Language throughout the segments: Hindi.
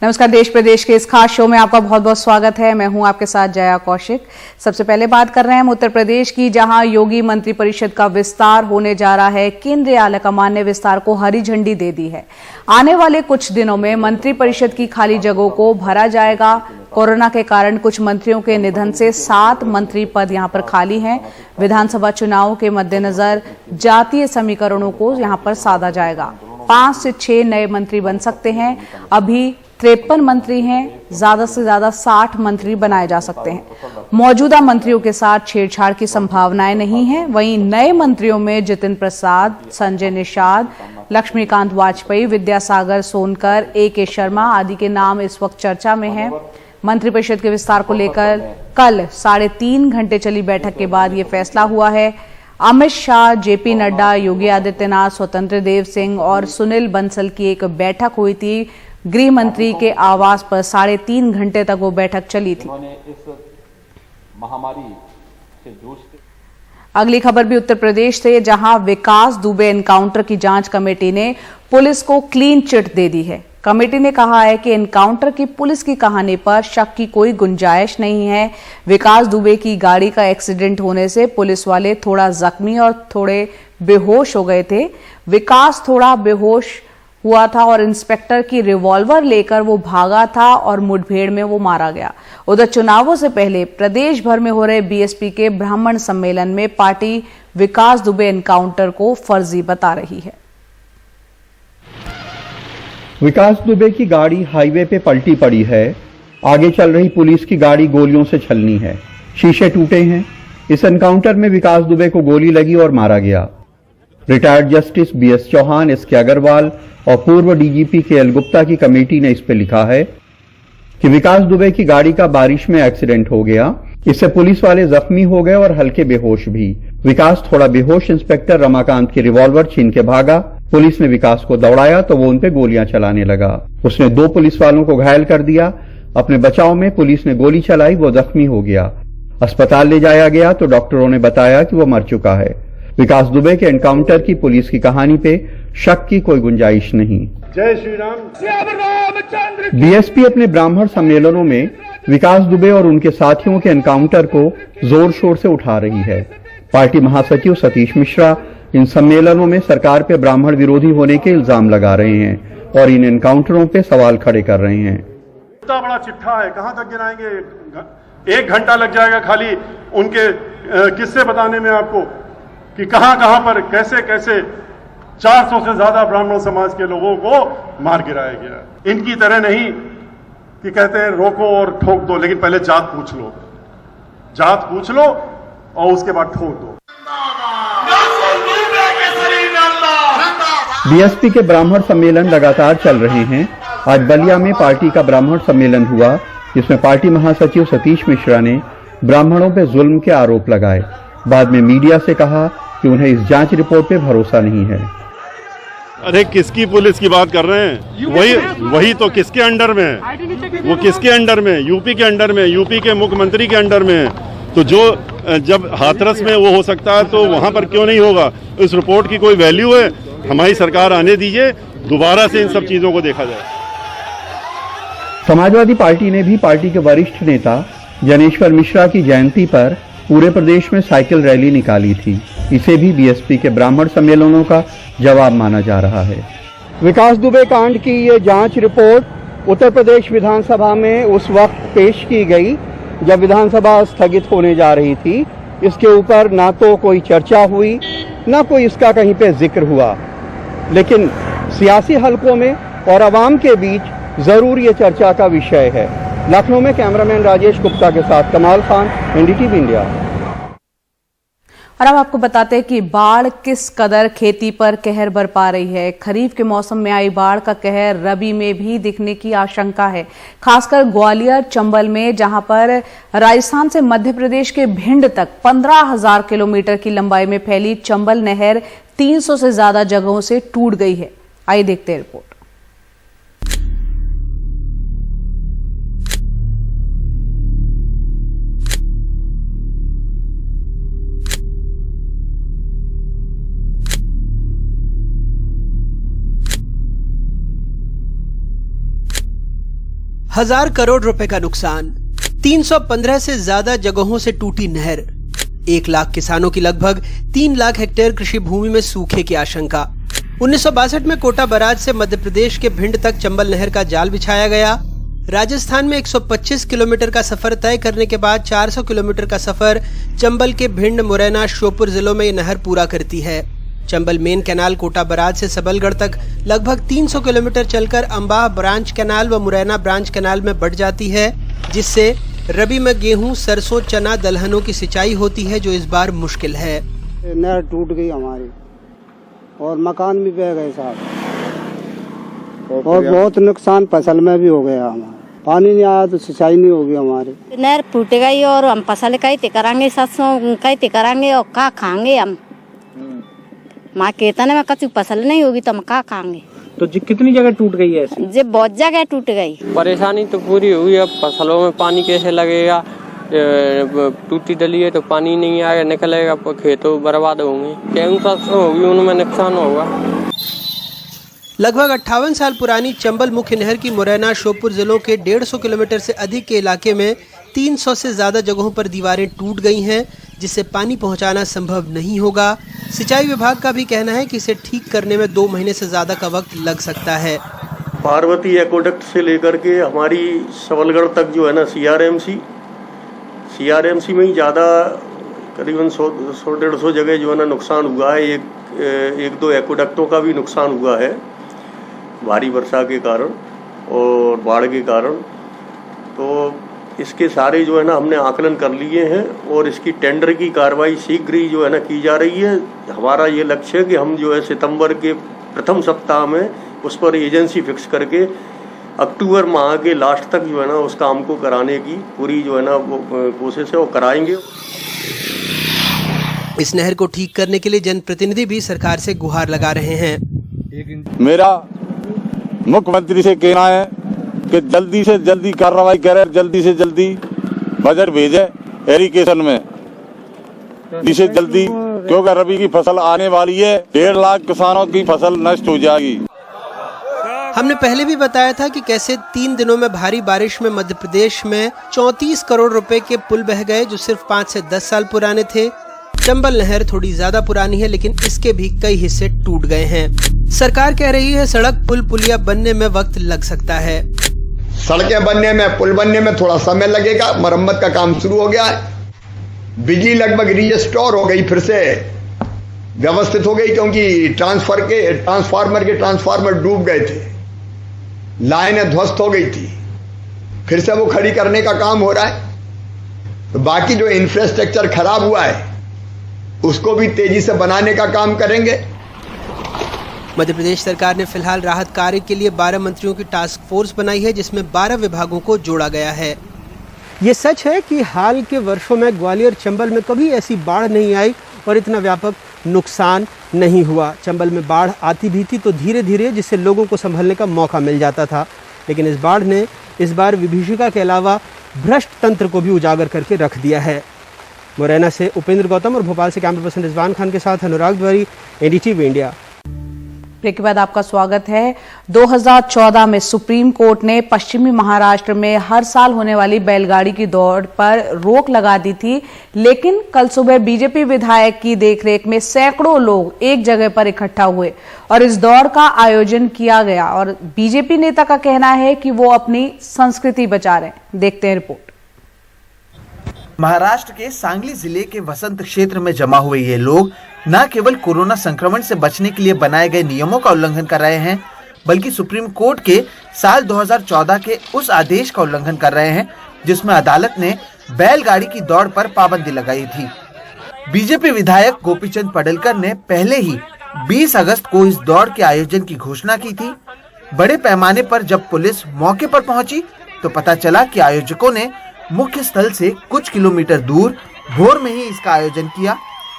नमस्कार। देश प्रदेश के इस खास शो में आपका बहुत बहुत स्वागत है। मैं हूं आपके साथ जया कौशिक। सबसे पहले बात कर रहे हैं हम उत्तर प्रदेश की, जहां योगी मंत्रिपरिषद का विस्तार होने जा रहा है। केंद्रीय आलाकमान ने विस्तार को हरी झंडी दे दी है। आने वाले कुछ दिनों में मंत्रिपरिषद की खाली जगहों को भरा जाएगा। कोरोना के कारण कुछ मंत्रियों के निधन से 7 मंत्री पद यहां पर खाली हैं। विधानसभा चुनाव के मद्देनजर जातीय समीकरणों को यहां पर साधा जाएगा। 5 से 6 नए मंत्री बन सकते हैं। अभी 53 मंत्री हैं, ज्यादा से ज्यादा 60 मंत्री बनाए जा सकते हैं। मौजूदा मंत्रियों के साथ छेड़छाड़ की संभावनाएं नहीं हैं। वहीं नए मंत्रियों में जितेंद्र प्रसाद, संजय निषाद, लक्ष्मीकांत वाजपेयी, विद्यासागर सोनकर, A.K. शर्मा आदि के नाम इस वक्त चर्चा में हैं। मंत्रिपरिषद के विस्तार को लेकर कल 3.5 घंटे चली बैठक के बाद ये फैसला हुआ है। अमित शाह, JP नड्डा, योगी आदित्यनाथ, स्वतंत्र देव सिंह और सुनील बंसल की एक बैठक हुई थी। गृह मंत्री के आवास पर 3.5 घंटे तक वो बैठक चली थी। इस महामारी से जूझते। अगली खबर भी उत्तर प्रदेश से, जहां विकास दुबे एनकाउंटर की जांच कमेटी ने पुलिस को क्लीन चिट दे दी है। कमेटी ने कहा है कि एनकाउंटर की पुलिस की कहानी पर शक की कोई गुंजाइश नहीं है। विकास दुबे की गाड़ी का एक्सीडेंट होने से पुलिस वाले थोड़ा जख्मी और थोड़े बेहोश हो गए थे। विकास थोड़ा बेहोश हुआ था और इंस्पेक्टर की रिवॉल्वर लेकर वो भागा था और मुठभेड़ में वो मारा गया। उधर चुनावों से पहले प्रदेश भर में हो रहे BSP के ब्राह्मण सम्मेलन में पार्टी विकास दुबे एनकाउंटर को फर्जी बता रही है। विकास दुबे की गाड़ी हाईवे पे पलटी पड़ी है। आगे चल रही पुलिस की गाड़ी गोलियों से छलनी है। शीशे टूटे हैं। इस एनकाउंटर में विकास दुबे को गोली लगी और मारा गया। Retired justice BS Chauhan, SK Agarwal और पूर्व DGP KL गुप्ता की कमेटी ने इस पे लिखा है कि विकास दुबे की गाड़ी का बारिश में एक्सीडेंट हो गया। इससे पुलिस वाले जख्मी हो गए और हल्के बेहोश भी। विकास थोड़ा बेहोश इंस्पेक्टर रमाकांत की रिवॉल्वर छीन के भागा। पुलिस ने विकास को दौड़ाया तो वो उन पे गोलियां चलाने लगा। उसने 2 पुलिस वालों को घायल कर दिया। अपने बचाव में पुलिस ने गोली चलाई, वो जख्मी हो गया। अस्पताल ले जाया गया तो डॉक्टरों ने बताया कि वो मर चुका है। विकास दुबे के एनकाउंटर की पुलिस की कहानी पे शक की कोई गुंजाइश नहीं। जय श्री राम। BSP अपने ब्राह्मण सम्मेलनों में विकास दुबे और उनके साथियों के एनकाउंटर को जोर शोर से उठा रही है। पार्टी महासचिव सतीश मिश्रा इन सम्मेलनों में सरकार पे ब्राह्मण विरोधी होने के इल्जाम लगा रहे हैं और इन एनकाउंटरों पे सवाल खड़े कर रहे हैं। इतना बड़ा चिट्ठा है, कहां तक गिनाएंगे? 1 घंटा लग जाएगा खाली उनके किस्से बताने में आपको कि कहां पर कैसे कैसे 400 से ज्यादा ब्राह्मण समाज के लोगों को मार गिराया गया। इनकी तरह नहीं कि कहते हैं रोको और ठोक दो, लेकिन पहले जात पूछ लो। जात पूछ लो और उसके बाद ठोक दो। BSP के ब्राह्मण सम्मेलन लगातार चल रहे हैं। आज बलिया में पार्टी का ब्राह्मण सम्मेलन हुआ, जिसमें पार्टी महासचिव सतीश मिश्रा ने ब्राह्मणों पर जुल्म के आरोप लगाए। बाद में मीडिया से कहा कि उन्हें इस जांच रिपोर्ट पे भरोसा नहीं है। अरे किसकी पुलिस की बात कर रहे हैं? वही तो किसके अंडर में है? वो किसके अंडर में? यूपी के अंडर में, यूपी के मुख्यमंत्री के अंडर में है। तो जो जब हाथरस में वो हो सकता है तो वहां पर क्यों नहीं होगा? इस रिपोर्ट की कोई वैल्यू है? हमारी सरकार आने दीजिए, दोबारा से इन सब चीजों को देखा जाए। समाजवादी पार्टी ने भी पार्टी के वरिष्ठ नेता जनेश्वर मिश्रा की जयंती पर पूरे प्रदेश में साइकिल रैली निकाली थी। इसे भी BSP के ब्राह्मण सम्मेलनों का जवाब माना जा रहा है। विकास दुबे कांड की ये जांच रिपोर्ट उत्तर प्रदेश विधानसभा में उस वक्त पेश की गई जब विधानसभा स्थगित होने जा रही थी। इसके ऊपर ना तो कोई चर्चा हुई, ना कोई इसका कहीं पे जिक्र हुआ, लेकिन सियासी हलकों में और आवाम के बीच जरूर ये चर्चा का विषय है। लखनऊ में कैमरामैन राजेश गुप्ता के साथ कमाल खान, NDTV इंडिया। और अब आपको बताते हैं कि बाढ़ किस कदर खेती पर कहर बरपा रही है। खरीफ के मौसम में आई बाढ़ का कहर रबी में भी दिखने की आशंका है, खासकर ग्वालियर चंबल में, जहां पर राजस्थान से मध्य प्रदेश के भिंड तक 15,000 किलोमीटर की लंबाई में फैली चंबल नहर 300 से ज्यादा जगहों से टूट गई है। आइए देखते हैं रिपोर्ट। 1000 करोड़ रुपए का नुकसान, 315 से ज्यादा जगहों से टूटी नहर, 1 लाख किसानों की लगभग 3 लाख हेक्टेयर कृषि भूमि में सूखे की आशंका। 1962 में कोटा बराज से मध्य प्रदेश के भिंड तक चंबल नहर का जाल बिछाया गया। राजस्थान में 125 किलोमीटर का सफर तय करने के बाद 400 किलोमीटर का सफर चंबल के भिंड, मुरैना, श्योपुर जिलों में ये नहर पूरा करती है। Chambal main canal Kota barrage से सबलगढ़ तक लगभग 300 किलोमीटर चलकर अंबाह ब्रांच कैनाल व मुरैना ब्रांच कैनाल में बढ़ जाती है, जिससे रबी में गेहूं, सरसों, चना, दलहनों की सिंचाई होती है, जो इस बार मुश्किल है। नहर टूट गई हमारी और मकान भी बह गए साहब, और बहुत नुकसान फसल में भी हो गया हमारा। पानी नहीं आया तो सिंचाई नहीं होगी हमारी। नहर टूट गई और हम फसल कैसे करांगे, सरसों कैसे करांगे और क्या खाएंगे हम। माँ कहता ना कच्ची फसल नहीं होगी तो हम क्या खाएंगे। तो कितनी जगह टूट गई है ऐसे? जे बहुत जगह टूट गई। परेशानी तो पूरी हुई, अब फसलों में पानी कैसे लगेगा, टूटी डली है तो पानी नहीं आएगा, निकलेगा, खेतों बर्बाद होंगे, गेहूं सरसों होगी, उनमें नुकसान होगा। लगभग 58 साल पुरानी चंबल मुख्य नहर की मुरैना, श्योपुर जिलों के 150 किलोमीटर से अधिक के इलाके में 300 से ज्यादा जगहों पर दीवारें टूट गई हैं, जिससे पानी पहुंचाना संभव नहीं होगा। सिंचाई विभाग का भी कहना है कि इसे ठीक करने में 2 महीने से ज्यादा का वक्त लग सकता है। पार्वती एक्वाडक्ट से लेकर के हमारी सबलगढ़ तक जो है ना सीआरएमसी में ही ज़्यादा करीबन 100-150 जगह जो है ना नुकसान हुआ है। एक दो एक्वाडक्टों का भी नुकसान हुआ है भारी वर्षा के कारण और बाढ़ के कारण। तो इसके सारे जो है ना हमने आकलन कर लिए हैं और इसकी टेंडर की कार्रवाई शीघ्र ही जो है ना की जा रही है। हमारा ये लक्ष्य है कि हम जो है सितंबर के प्रथम सप्ताह में उस पर एजेंसी फिक्स करके अक्टूबर माह के लास्ट तक जो है ना उस काम को कराने की पूरी जो है ना वो कोशिश है, वो कराएंगे। इस नहर को ठीक करने के लिए जनप्रतिनिधि भी सरकार से गुहार लगा रहे हैं। मेरा मुख्यमंत्री से कहना है कि जल्दी से जल्दी कार्रवाई करे, जल्दी से जल्दी बजट भेजे एरीगेशन में, जिसे जल्दी, क्योंकि रबी की फसल आने वाली है, 1.5 लाख किसानों की फसल नष्ट हो जाएगी। हमने पहले भी बताया था कि कैसे 3 दिनों में भारी बारिश में मध्य प्रदेश में 34 करोड़ रुपए के पुल बह गए, जो सिर्फ 5 से 10 साल पुराने थे। चंबल नहर थोड़ी ज्यादा पुरानी है, लेकिन इसके भी कई हिस्से टूट गए हैं। सरकार कह रही है सड़क, पुल, पुलिया बनने में वक्त लग सकता है। सड़कें बनने में, पुल बनने में थोड़ा समय लगेगा। मरम्मत का काम शुरू हो गया है। बिजली लगभग रिस्टोर हो गई, फिर से व्यवस्थित हो गई, क्योंकि ट्रांसफार्मर डूब गए थे, लाइनें ध्वस्त हो गई थी, फिर से वो खड़ी करने का काम हो रहा है। तो बाकी जो इंफ्रास्ट्रक्चर खराब हुआ है उसको भी तेजी से बनाने का काम करेंगे। मध्य प्रदेश सरकार ने फिलहाल राहत कार्य के लिए 12 मंत्रियों की टास्क फोर्स बनाई है, जिसमें 12 विभागों को जोड़ा गया है। ये सच है कि हाल के वर्षों में ग्वालियर, चंबल में कभी ऐसी बाढ़ नहीं आई और इतना व्यापक नुकसान नहीं हुआ। चंबल में बाढ़ आती भी थी तो धीरे धीरे, जिससे लोगों को संभलने का मौका मिल जाता था, लेकिन इस बाढ़ ने इस बार विभीषिका के अलावा भ्रष्ट तंत्र को भी उजागर करके रख दिया है। मुरैना से उपेंद्र गौतम और भोपाल से कैमरा पर्सन रिजवान खान के साथ अनुराग द्वारी, एनडीटीवी इंडिया। ब्रेक के बाद आपका स्वागत है। 2014 में सुप्रीम कोर्ट ने पश्चिमी महाराष्ट्र में हर साल होने वाली बैलगाड़ी की दौड़ पर रोक लगा दी थी, लेकिन कल सुबह बीजेपी विधायक की देखरेख में सैकड़ों लोग एक जगह पर इकट्ठा हुए और इस दौड़ का आयोजन किया गया। और बीजेपी नेता का कहना है कि वो अपनी संस्कृति बचा रहे हैं। देखते हैं रिपोर्ट। महाराष्ट्र के सांगली जिले के वसंत क्षेत्र में जमा हुए ये लोग न केवल कोरोना संक्रमण से बचने के लिए बनाए गए नियमों का उल्लंघन कर रहे हैं, बल्कि सुप्रीम कोर्ट के साल 2014 के उस आदेश का उल्लंघन कर रहे हैं जिसमें अदालत ने बैलगाड़ी की दौड़ पर पाबंदी लगाई थी। बीजेपी विधायक गोपीचंद पडलकर ने पहले ही 20 अगस्त को इस दौड़ के आयोजन की घोषणा की थी। बड़े पैमाने पर जब पुलिस मौके पर पहुंची तो पता चला कि आयोजकों ने मुख्य स्थल से कुछ किलोमीटर दूर भोर में ही इसका आयोजन किया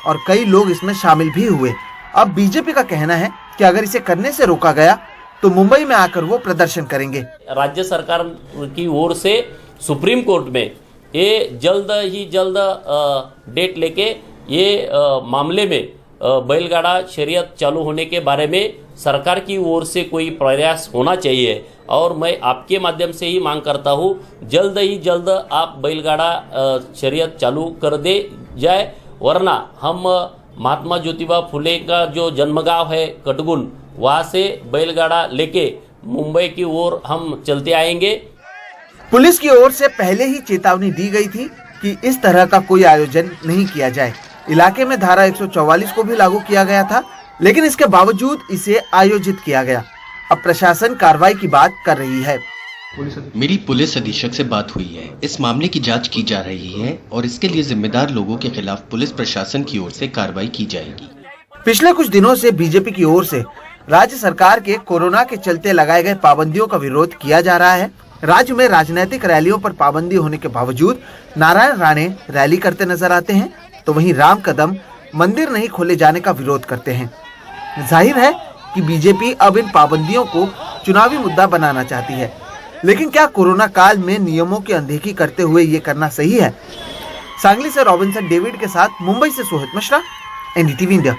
और कई लोग इसमें शामिल भी हुए। अब बीजेपी का कहना है कि अगर इसे करने से रोका गया तो मुंबई में आकर वो प्रदर्शन करेंगे। राज्य सरकार की ओर से सुप्रीम कोर्ट में ये जल्द ही जल्द डेट लेके ये मामले में बैलगाड़ा शर्यत चालू होने के बारे में सरकार की ओर से कोई प्रयास होना चाहिए और मैं आपके माध्यम से ही मांग करता हूँ जल्द ही जल्द आप बैलगाड़ा शर्यत चालू कर दे जाए, वरना हम महात्मा ज्योतिबा फुले का जो जन्मगांव है कटगुन, वहाँ से बैलगाड़ा लेके मुंबई की ओर हम चलते आएंगे। पुलिस की ओर से पहले ही चेतावनी दी गई थी कि इस तरह का कोई आयोजन नहीं किया जाए। इलाके में धारा 144 को भी लागू किया गया था, लेकिन इसके बावजूद इसे आयोजित किया गया। अब प्रशासन कार्रवाई की बात कर रही है। मेरी पुलिस अधीक्षक से बात हुई है, इस मामले की जांच की जा रही है और इसके लिए जिम्मेदार लोगों के खिलाफ पुलिस प्रशासन की ओर से कार्रवाई की जाएगी। पिछले कुछ दिनों से बीजेपी की ओर से राज्य सरकार के कोरोना के चलते लगाए गए पाबंदियों का विरोध किया जा रहा है। राज्य में राजनीतिक रैलियों पर पाबंदी होने के बावजूद नारायण राणे रैली करते नजर आते हैं, तो वहीं राम कदम मंदिर नहीं खोले जाने का विरोध करते हैं। जाहिर है कि बीजेपी अब इन पाबंदियों को चुनावी मुद्दा बनाना चाहती है, लेकिन क्या कोरोना काल में नियमों की अनदेखी करते हुए ये करना सही है? सांगली से रॉबिन्सन डेविड के साथ मुंबई से सोहित मिश्रा, एनडीटीवी इंडिया।